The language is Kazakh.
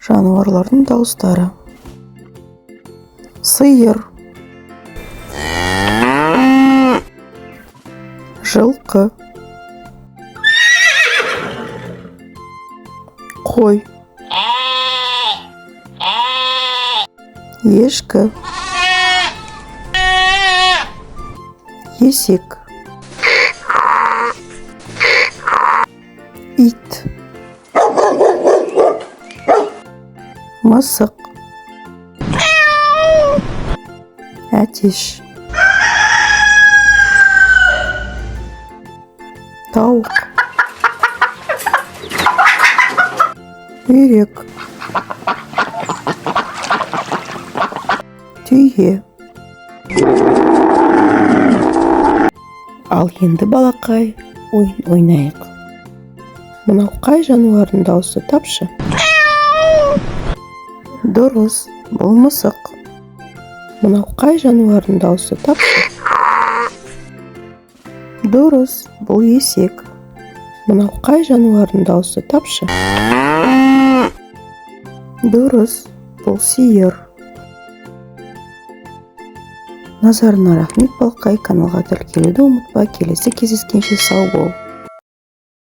Жануарлардың дауыстары: сиыр, жылқы, қой, ешкі, есек, ит, мысық, әтеш, тауық, үйрек, түйе. Ал енді балақай ойын ойнайық. Мынау қай жануардың дауысы, тапшы? Дұрыс, бұл мысық. Мынау қай жануардың дауысы, тапшы? Дұрыс, бұл есек. Мынау қай жануардың дауысы, тапшы? Дұрыс, бұл сиыр. Назарыңа рахмет балақай, каналға тіркелуді ұмытпа. Келесі кездескенше сау бол.